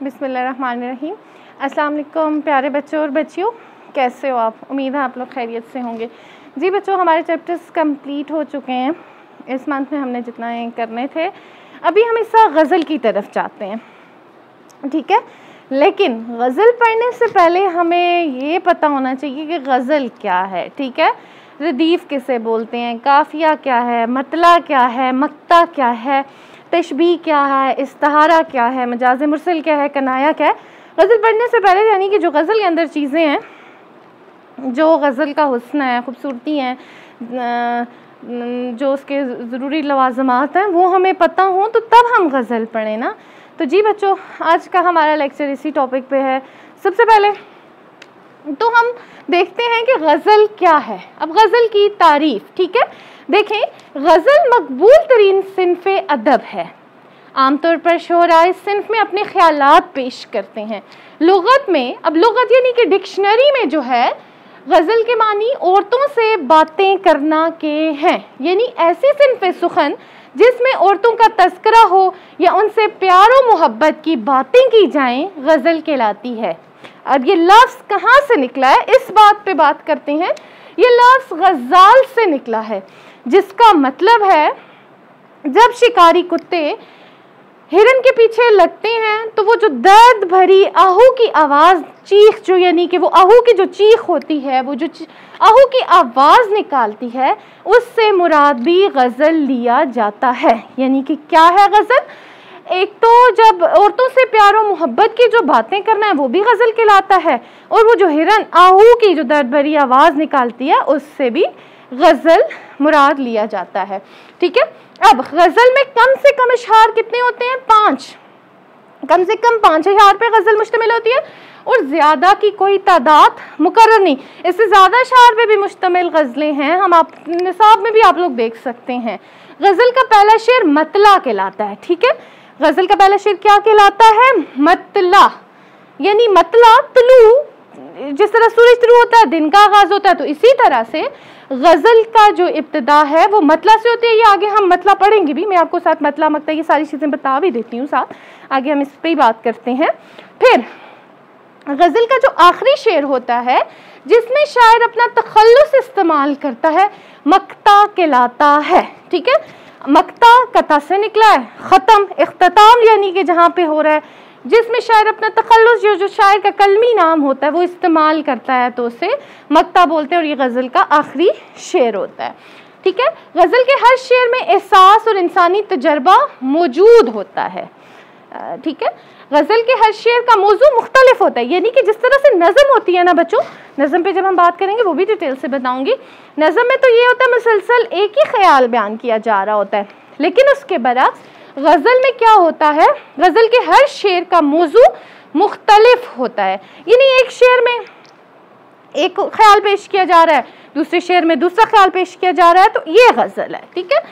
बिस्मिल्लाहिर्रहमानिर्रहीम। अस्सलाम वालेकुम प्यारे बच्चों और बच्चियों, कैसे हो आप? उम्मीद है आप लोग खैरियत से होंगे। जी बच्चों, हमारे चैप्टर्स कंप्लीट हो चुके हैं। इस मंथ में हमने जितना करने थे, अभी हम इस गज़ल की तरफ जाते हैं, ठीक है। लेकिन गज़ल पढ़ने से पहले हमें ये पता होना चाहिए कि गज़ल क्या है, ठीक है। रदीफ़ किसे बोलते हैं, काफ़िया क्या है, मतला क्या है, मक्ता क्या है, तशबीह क्या है, इस्तिहारा क्या है, मजाज़ मुरसल क्या है, कनाया क्या है। गज़ल पढ़ने से पहले यानी कि जो गज़ल के अंदर चीज़ें हैं, जो गज़ल का हुस्न है, खूबसूरती है, जो उसके ज़रूरी लवाज़मात हैं, वो हमें पता हों तो तब हम गज़ल पढ़ें ना। तो जी बच्चों, आज का हमारा लेक्चर इसी टॉपिक पे है। सबसे पहले तो हम देखते हैं कि गज़ल क्या है। अब गज़ल की तारीफ़, ठीक है। देखें, गज़ल मकबूल तरीन सिन्फ़े अदब है। आमतौर पर शोरा इस सिन्फ़ में अपने ख़यालात पेश करते हैं। लुग़त में, अब लुग़त यानी कि डिक्शनरी में जो है, गज़ल के मानी औरतों से बातें करना के हैं, यानी ऐसी सिन्फ़े सुखन जिसमें औरतों का तज़किरा हो या उनसे प्यार और मोहब्बत की बातें की जाएं, गज़ल कहलाती है। अब ये लफ्ज़ कहाँ से निकला है, इस बात पे बात करते हैं। ये लफ्ज़ गज़ाल से निकला है, जिसका मतलब है जब शिकारी कुत्ते हिरन के पीछे लगते हैं तो वो जो दर्द भरी आहू की आवाज़, चीख, जो यानी कि वो आहू की जो चीख होती है, वो जो आहू की आवाज़ निकालती है, उससे मुराद भी गज़ल लिया जाता है। यानी कि क्या है गज़ल? एक तो जब औरतों से प्यार और मोहब्बत की जो बातें करना है वो भी गज़ल कहलाता है, और वो जो हिरन आहू की जो दर्द भरी आवाज़ निकालती है उससे भी गज़ल मुराद लिया जाता है, ठीक है। अब गज़ल में कम से कम अशआर कितने होते हैं? 5। कम से कम 5 अशआर पे गज़ल मुश्तमिल होती है, और ज़्यादा की कोई तादाद मुकर्रर नहीं। इससे ज़्यादा अशआर पे भी मुश्तमिल गज़लें हैं, हम आप निसाब में भी आप लोग देख सकते हैं। गज़ल का पहला शेर मतला कहलाता है, ठीक है। गज़ल का पहला शेर क्या कहलाता है? मतला। यानी मतला तुलू, जिस तरह सूरज तुलू होता है, दिन का आगाज़ होता है, तो इसी तरह से गज़ल का जो इब्तिदा है वो मतला से होती है। ये आगे हम मतला पढ़ेंगे भी, मैं आपको साथ मतला मक्ता ये सारी चीज़ें बता भी देती हूँ, साथ आगे हम इस पर ही बात करते हैं। फिर गज़ल का जो आखिरी शेर होता है, जिसमें शायर अपना तखल्लुस इस्तेमाल करता है, मक्ता कहलाता है, ठीक है। मक्ता कता से निकला है, ख़त्म, इख्तिताम यानी कि जहाँ पे हो रहा है, जिसमें शायर अपना तखल्लुस, जो शायर का कलमी नाम होता है, वो इस्तेमाल करता है, तो उसे मक्ता बोलते हैं, और ये गज़ल का आखिरी शेर होता है, ठीक है। गज़ल के हर शेर में एहसास और इंसानी तजर्बा मौजूद होता है, ठीक है। गज़ल के हर शेर का मौजू मुख्तलिफ होता है, यानी कि जिस तरह से नज़म होती है ना बच्चों, नज़म पे जब हम बात करेंगे वो भी डिटेल से बताऊंगी। नज़म में तो ये होता है मुसलसल एक ही ख्याल बयान किया जा रहा होता है, लेकिन उसके बरअक्स गज़ल में क्या होता है, गज़ल के हर शेर का मौजू मुख्तलिफ होता है। यानी एक शेर में एक ख्याल पेश किया जा रहा है, दूसरे शेर में दूसरा ख्याल पेश किया जा रहा है, तो ये गज़ल है, ठीक है।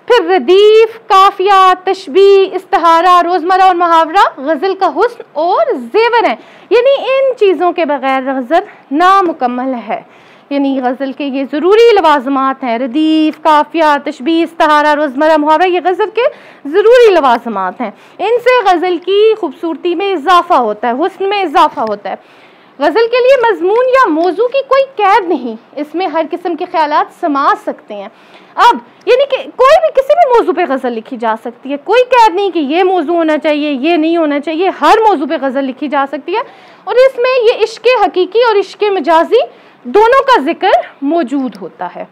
फिर रदीफ़, काफ़िया, तशबीह, इस्तिहारा, रोज़मर्रा और मुहावरा गज़ल का हुस्न और ज़ेवर है। यानी इन चीज़ों के बगैर गज़ल नामुकम्मल है। यानी गज़ल के ये ज़रूरी लवाज़मात हैं, रदीफ़, काफ़िया, तशबीह, इस्तिहारा, रोज़मर्रा, मुहावरा, ये गज़ल के ज़रूरी लवाज़मात हैं। इनसे गज़ल की खूबसूरती में इजाफ़ा होता है, हुस्न में इजाफ़ा होता है। गज़ल के लिए मज़मून या मौजू की कोई कैद नहीं, इसमें हर किस्म के ख्यालात समा सकते हैं। अब यानी कि कोई भी किसी भी मौजू पे गज़ल लिखी जा सकती है, कोई कैद नहीं कि ये मौजू होना चाहिए, ये नहीं होना चाहिए, हर मौजू पे गज़ल लिखी जा सकती है, और इसमें ये इश्क़ हकीकी और इश्क़ मजाजी दोनों का जिक्र मौजूद होता है।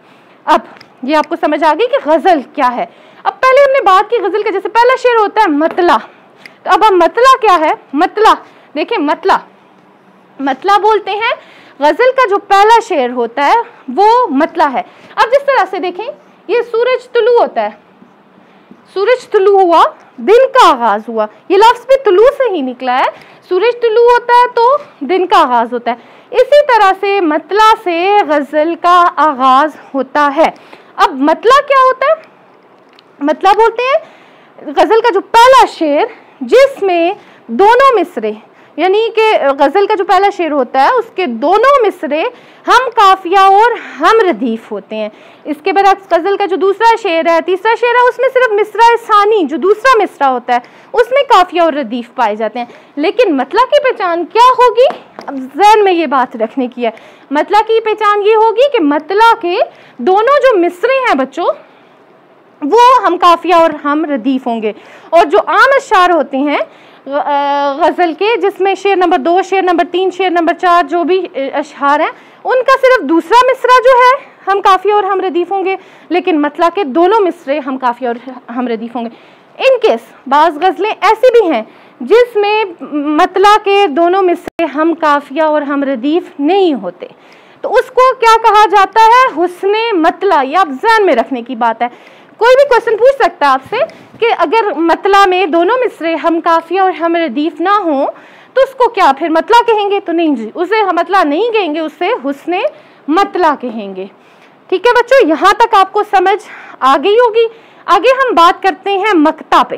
अब ये आपको समझ आ गई कि गज़ल क्या है। अब पहले हमने बात की गज़ल का, जैसे पहला शेर होता है मतला, तो अब हम मतला क्या है? मतला देखें, मतला बोलते हैं, गज़ल का जो पहला शेर होता है वो मतला है। अब जिस तरह से देखें, ये सूरज तुलू होता है, सूरज तुलू हुआ, दिन का आगाज़ हुआ, ये लफ्ज़ भी तुलू से ही निकला है। सूरज तुलू होता है तो दिन का आगाज़ होता है। इसी तरह से मतला से गज़ल का आगाज़ होता है। अब मतला क्या होता है? मतला बोलते हैं गज़ल का जो पहला शेर जिसमें दोनों मिसरे यानी कि गज़ल का जो पहला शेर होता है उसके दोनों मिसरे हम काफिया और हम रदीफ होते हैं। इसके बरक्स गज़ल का जो दूसरा शेर है, तीसरा शेर है, उसमें सिर्फ मिसरा सानी जो दूसरा मिसरा होता है उसमें काफिया और रदीफ पाए जाते हैं। लेकिन मतला की पहचान क्या होगी? अब ज़हन में ये बात रखने की है। मतला की पहचान ये होगी कि मतला के दोनों जो मिसरे हैं बच्चों वो हम काफिया और हम रदीफ होंगे। और जो आम अशार होते हैं गज़ल के, जिसमें शेर नंबर 2, शेर नंबर 3, शेर नंबर 4 जो भी अशार हैं, उनका सिर्फ दूसरा मिसरा जो है हम काफिया और हम रदीफ होंगे, लेकिन मतला के दोनों मिसरे हम काफिया और हम रदीफ होंगे। इन केस बाज़ गज़लें ऐसी भी हैं जिसमें मतला के दोनों मिसरे हम काफिया और हम रदीफ नहीं होते, तो उसको क्या कहा जाता है? हुस्ने मतला। ये आप ज़हन में रखने की बात है। कोई भी क्वेश्चन पूछ सकता है आपसे कि अगर मतला में दोनों मिसरे हम काफिया और हम रदीफ ना हो तो उसको क्या फिर मतला कहेंगे? तो नहीं जी, उसे हम मतला नहीं कहेंगे, उसे हुस्ने मतला कहेंगे। ठीक है बच्चों, यहाँ तक आपको समझ आ गई होगी। आगे हम बात करते हैं मक्ता पे।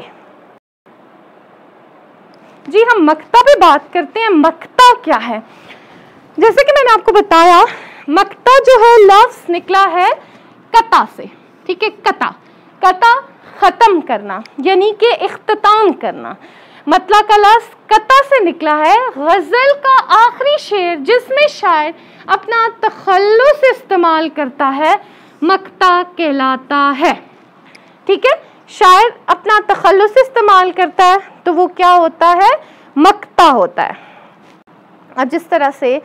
जी हम मक्ता पे बात करते हैं। मक्ता क्या है? जैसे कि मैंने आपको बताया, मक्ता जो है लफ्ज निकला है कता से। ठीक है, कता, कता खत्म करना यानी कि इख्तिताम करना। मतला का लफ्ज कता से निकला है। गजल का आखिरी शेर जिसमें शायर अपना तखल्लुस इस्तेमाल करता है मक्ता कहलाता है। ठीक है, शायर अपना तखल्लुस इस्तेमाल करता है तो वो क्या होता है? मक्ता होता है। अब जिस तरह से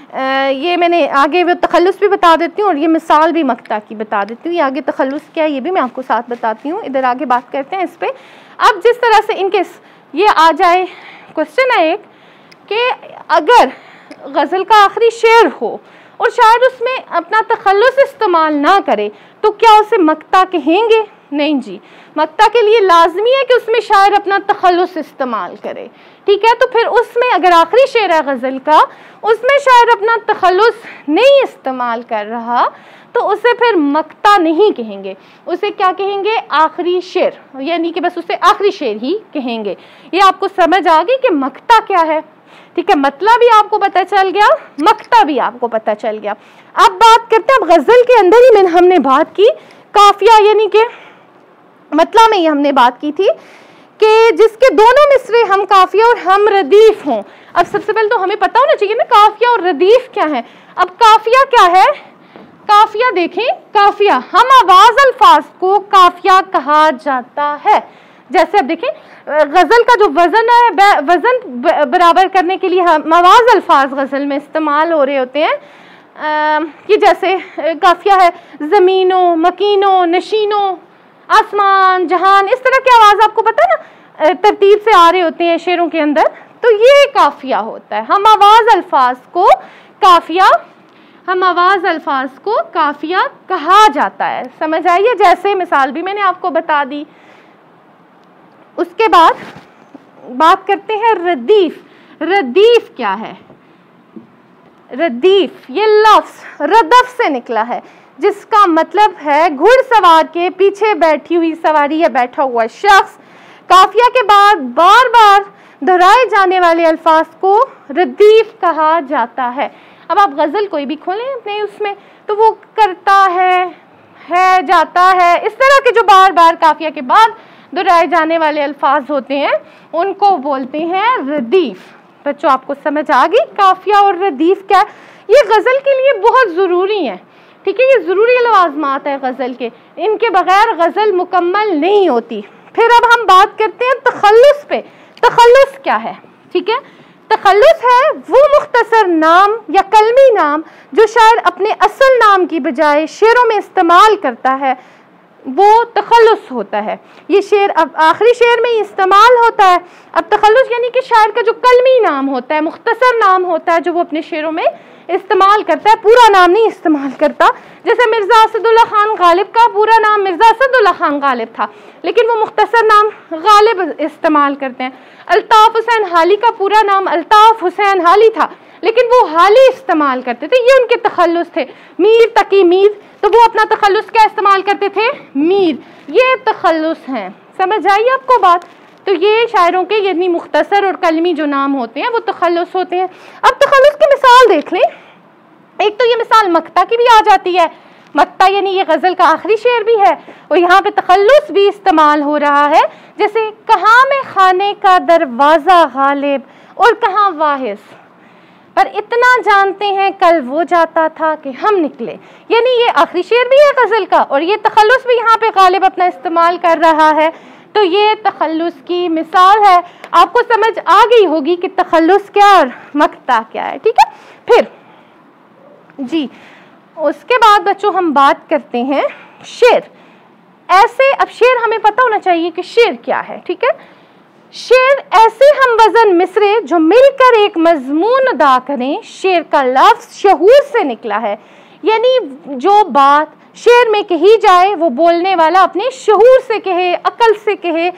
ये मैंने आगे वो तखल्लुस भी बता देती हूँ और ये मिसाल भी मक्ता की बता देती हूँ। ये आगे तखल्लुस क्या है ये भी मैं आपको साथ बताती हूँ। इधर आगे बात करते हैं इस पे। अब जिस तरह से इनकेस ये आ जाए क्वेश्चन है एक कि अगर गज़ल का आखिरी शेर हो और शायद उसमें अपना तखल्लुस इस्तेमाल ना करे तो क्या उसे मक्ता कहेंगे? नहीं जी, मक्ता के लिए लाजमी है कि उसमें शायर अपना तखल्लुस इस्तेमाल करे। ठीक है, तो फिर उसमें अगर आखिरी शेर है गज़ल का, उसमें शायर अपना तखल्लुस नहीं इस्तेमाल कर रहा तो उसे फिर मक्ता नहीं कहेंगे, उसे क्या कहेंगे? आखिरी शेर, यानी कि बस उसे आखिरी शेर ही कहेंगे। ये आपको समझ आ गई कि मक्ता क्या है। ठीक है, मतला भी आपको पता चल गया, मक्ता भी आपको पता चल गया। अब बात करते हैं, अब गज़ल के अंदर ही में हमने बात की काफिया यानी कि मतला में ही हमने बात की थी कि जिसके दोनों मिसरे हम काफिया और हम रदीफ हों। अब सबसे पहले तो हमें पता होना चाहिए ना काफिया और रदीफ क्या है। अब काफिया क्या है? काफिया देखें, काफिया हम आवाज अल्फाज को काफिया कहा जाता है। जैसे अब देखें गजल का जो वजन है, वजन बराबर करने के लिए हम आवाज अल्फाज गजल में इस्तेमाल हो रहे होते हैं कि जैसे काफिया है जमीनों, मकीनों, नशीनों, आसमान, जहान, इस तरह की आवाज आपको पता है ना तरतीब से आ रहे होते हैं शेरों के अंदर, तो ये काफिया होता है। हम आवाज अल्फाज को काफिया, हम आवाज अल्फाज को काफिया कहा जाता है। समझ आइए, जैसे मिसाल भी मैंने आपको बता दी। उसके बाद बात करते हैं रदीफ। रदीफ क्या है? रदीफ ये लफ्ज रदफ से निकला है जिसका मतलब है घुड़सवार के पीछे बैठी हुई सवारी या बैठा हुआ शख्स। काफिया के बाद बार बार दोहराए जाने वाले अल्फाज को रदीफ कहा जाता है। अब आप गजल कोई भी खोलें अपने उसमें तो वो करता है, जाता है, इस तरह के जो बार बार काफिया के बाद दोहराए जाने वाले अल्फाज होते हैं उनको बोलते हैं रदीफ। बच्चों आपको समझ आ गई काफिया और रदीफ क्या है? ये गजल के लिए बहुत ज़रूरी है। ठीक है, ये ज़रूरी लवाज़मात है गज़ल के, इनके बगैर गज़ल मुकम्मल नहीं होती। फिर अब हम बात करते हैं तखल्लुस पे। तखल्लुस क्या है? ठीक है, तखल्लुस है वो मुख्तसर नाम या कलमी नाम जो शायर अपने असल नाम की बजाय शेरों में इस्तेमाल करता है, वो तखल्लुस होता है। ये शेर अब आखिरी शेर में ही इस्तेमाल होता है। अब तखल्लुस यानी कि शायर का जो कलमी नाम होता है, मुख्तसर नाम होता है जो वो अपने शेरों में इस्तेमाल करता है, पूरा नाम नहीं इस्तेमाल करता। जैसे मिर्ज़ा असदुल्ला खान गालिब का पूरा नाम मिर्ज़ा असदुल्ला खान गालिब था लेकिन वो मुख्तसर नाम गालिब इस्तेमाल करते हैं। अल्ताफ़ हुसैन हाली का पूरा नाम अल्ताफ़ हुसैन हाली था लेकिन वो हाली इस्तेमाल करते थे, ये उनके तखल्लुस थे। मीर तकी मीर, तो वो अपना तखल्लुस क्या इस्तेमाल करते थे? मीर। ये तखल्लुस हैं। समझ आई आपको बात? तो ये शायरों के यानी मुख्तसर और कलमी जो नाम होते हैं वो तखल्लुस होते हैं। अब तखल्लुस की मिसाल देख लें। एक तो ये मिसाल मक्ता की भी आ जाती है, मक्ता यानी ये गज़ल का आखिरी शेर भी है और यहाँ पे तखल्लुस भी इस्तेमाल हो रहा है। जैसे कहाँ में खाने का दरवाज़ा गालिब और कहाँ वाहिस, पर इतना जानते हैं कल वो जाता था कि हम निकले, यानी ये आखिरी शेर भी है गज़ल का और ये तखल्लुस भी यहाँ पे गालिब अपना इस्तेमाल कर रहा है। तो ये तखल्लुस की मिसाल है। आपको समझ आ गई होगी कि तखल्लुस क्या और मक्ता क्या है, ठीक है। फिर जी उसके बाद बच्चों हम बात करते हैं शेर। ऐसे अब शेर हमें पता होना चाहिए कि शेर क्या है, ठीक है। शेर ऐसे हम वजन मिसरे जो मिलकर एक मजमून अदा करें, शेर का लफ्ज शहूर से निकला है, यानी जो बात शेर में कही जाए वो बोलने वाला अपने शहूर से कहे, अकल से कहे।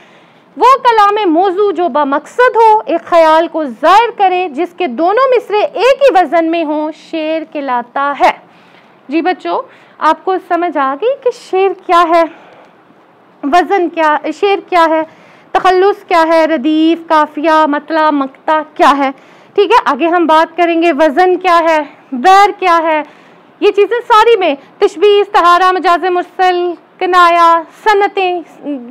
वो कलाम मौजू जो बामकसद हो, एक ख्याल को जाहिर करे, जिसके दोनों मिसरे एक ही वजन में हो, शेर कहलाता है। जी बच्चों आपको समझ आ गई कि शेर क्या है, वजन क्या, शेर क्या है, तखल्लुस क्या है, रदीफ, काफिया, मतला, मक्ता क्या है, ठीक है। आगे हम बात करेंगे वजन क्या है, बैर क्या है, ये चीज़ें सारी में तशबीह, इस्तिआरा, मजाज मुरसल, कनाया, सनतें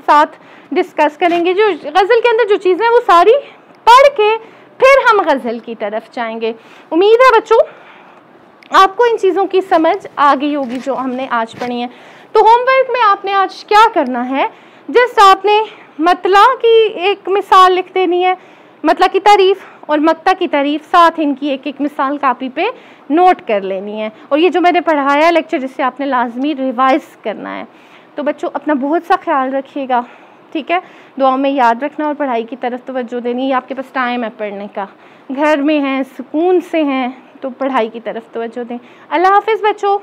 साथ डिस्कस करेंगे। जो गज़ल के अंदर जो चीज़ें हैं वो सारी पढ़ के फिर हम गज़ल की तरफ जाएंगे। उम्मीद है बच्चों आपको इन चीज़ों की समझ आ गई होगी जो हमने आज पढ़ी है। तो होमवर्क में आपने आज क्या करना है, जस्ट आपने मतला की एक मिसाल लिख देनी है, मतला की तारीफ़ और मक्ता की तारीफ़, साथ इनकी एक एक मिसाल कापी पे नोट कर लेनी है। और ये जो मैंने पढ़ाया लेक्चर जिससे आपने लाजमी रिवाइज करना है। तो बच्चों अपना बहुत सा ख्याल रखिएगा, ठीक है। दुआओं में याद रखना और पढ़ाई की तरफ तवज्जो देनी। आपके पास टाइम है पढ़ने का, घर में हैं, सुकून से हैं, तो पढ़ाई की तरफ तवज्जो दें। अल्लाह हाफ़िज़ बच्चों।